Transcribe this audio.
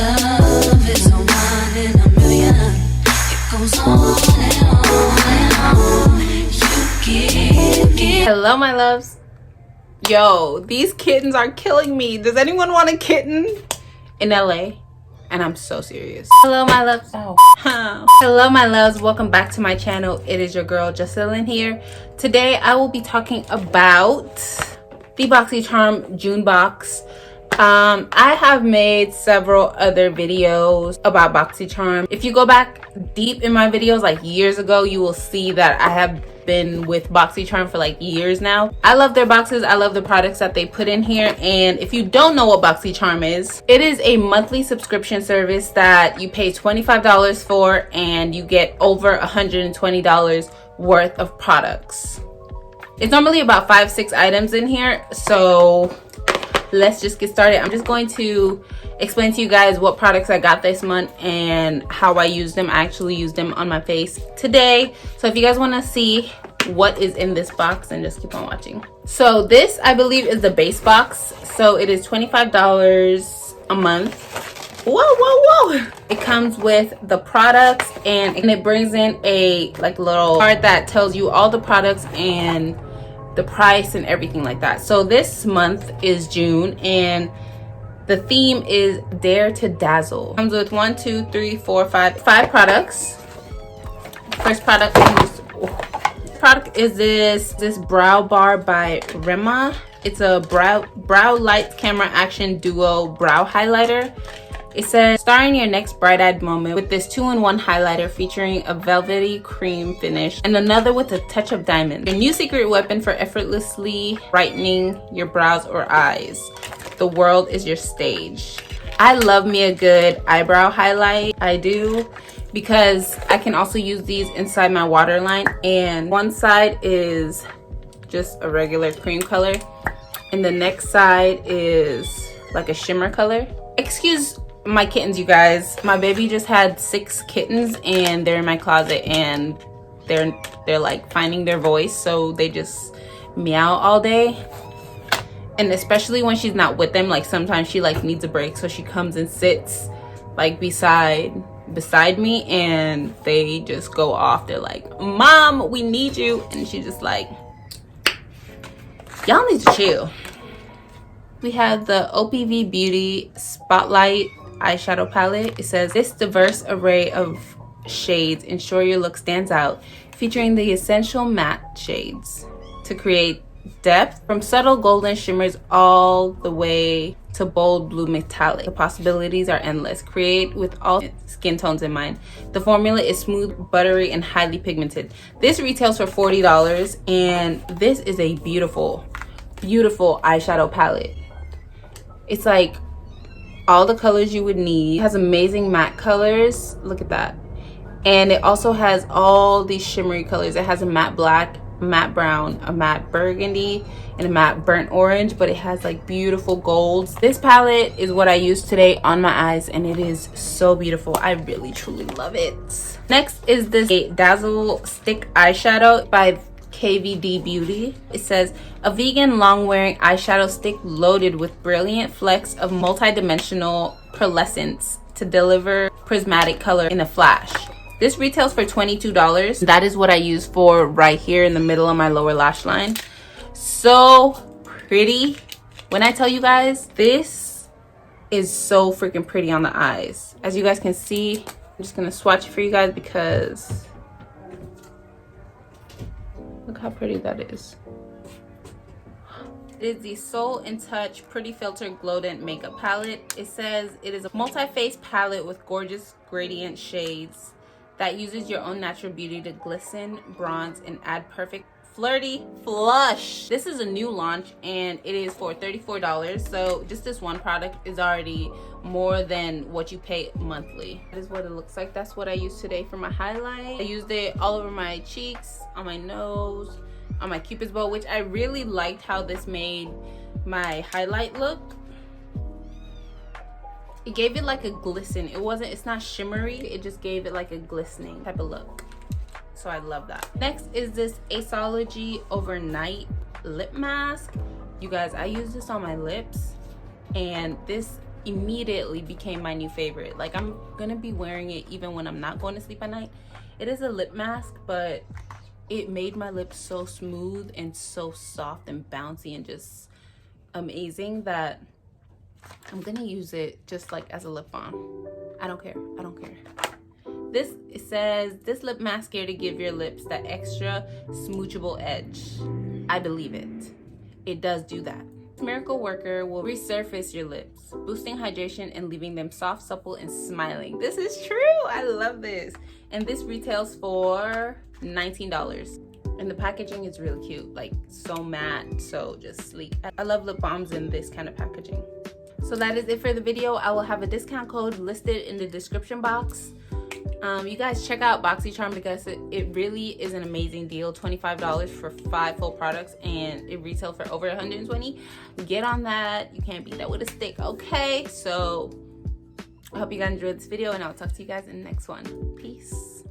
Love is a one in a million. It goes on and on and on. You give. Hello, my loves. Yo, these kittens are killing me. Does anyone want a kitten in LA? And I'm so serious. Hello, my loves. Oh. Hello, my loves. Welcome back to my channel. It is your girl Jocelyn here. Today I will be talking about the Boxycharm June box. I have made several other videos about Boxycharm. If you go back deep in my videos like years ago, you will see that I have been with Boxycharm for like years now. I love their boxes. I love the products that they put in here. And if you don't know what Boxycharm is, it is a monthly subscription service that you pay $25 for and you get over $120 worth of products. It's normally about 5-6 items in here, so let's just get started. I'm just going to explain to you guys what products I got this month and how I use them. I actually used them on my face today. So if you guys want to see what is in this box, then just keep on watching. So this, I believe, is the base box. So it is $25 a month. Whoa. It comes with the products and it brings in a like little card that tells you all the products and the price and everything like that. So this month is June and the theme is Dare to Dazzle. It comes with 5 products. First product is this brow bar by Rema. It's a brow light camera action duo brow highlighter. It says, star in your next bright-eyed moment with this 2-in-1 highlighter featuring a velvety cream finish and another with a touch of diamond. Your new secret weapon for effortlessly brightening your brows or eyes. The world is your stage. I love me a good eyebrow highlight. I do, because I can also use these inside my waterline. And one side is just a regular cream color and the next side is like a shimmer color. Excuse my kittens, you guys. My baby just had 6 kittens and they're in my closet and they're like finding their voice, so they just meow all day. And especially when she's not with them, like sometimes she like needs a break, so she comes and sits like beside me and they just go off. They're like, Mom, we need you. And she's just like, y'all need to chill. We have the OPV Beauty Spotlight eyeshadow palette. It says, this diverse array of shades ensure your look stands out, featuring the essential matte shades to create depth, from subtle golden shimmers all the way to bold blue metallic. The possibilities are endless. Create with all skin tones in mind. The formula is smooth, buttery, and highly pigmented. This retails for $40 and this is a beautiful eyeshadow palette. It's like all the colors you would need. It has amazing matte colors. Look at that. And it also has all these shimmery colors. It has a matte black, matte brown, a matte burgundy, and a matte burnt orange, but it has like beautiful golds. This palette is what I used today on my eyes and it is so beautiful. I really truly love it. Next is this Dazzle Stick eyeshadow by KVD Beauty. It says, a vegan long-wearing eyeshadow stick loaded with brilliant flecks of multi-dimensional pearlescence to deliver prismatic color in a flash. This retails for $22. That is what I use for right here in the middle of my lower lash line. So pretty. When I tell you guys, this is so freaking pretty on the eyes. As you guys can see, I'm just gonna swatch it for you guys because look how pretty that is. It is the Soul in Touch Pretty Filter Glow Tint Makeup Palette. It says it is a multi-face palette with gorgeous gradient shades that uses your own natural beauty to glisten, bronze, and add perfect flirty flush. This is a new launch and it is for $34. So just this one product is already more than what you pay monthly. That is what it looks like. That's what I used today for my highlight. I used it all over my cheeks, on my nose, on my cupid's bow, which I really liked how this made my highlight look. It gave it like a glisten. It's not shimmery, it just gave it like a glistening type of look. So I love that. Next is this Aceology Overnight Lip Mask. You guys, I use this on my lips and this immediately became my new favorite. Like, I'm gonna be wearing it even when I'm not going to sleep at night. It is a lip mask, but it made my lips so smooth and so soft and bouncy and just amazing that I'm gonna use it just like as a lip balm. I don't care. I don't care. This, it says, this lip mask here to give your lips that extra smoochable edge. I believe it. It does do that. This miracle worker will resurface your lips, boosting hydration and leaving them soft, supple, and smiling. This is true. I love this. And this retails for $19. And the packaging is really cute, like so matte, so just sleek. I love lip balms in this kind of packaging. So that is it for the video. I will have a discount code listed in the description box. You guys check out Boxycharm because it really is an amazing deal. $25 for 5 full products, and it retails for over $120. Get on that. You can't beat that with a stick, okay? So I hope you guys enjoyed this video, and I'll talk to you guys in the next one. Peace.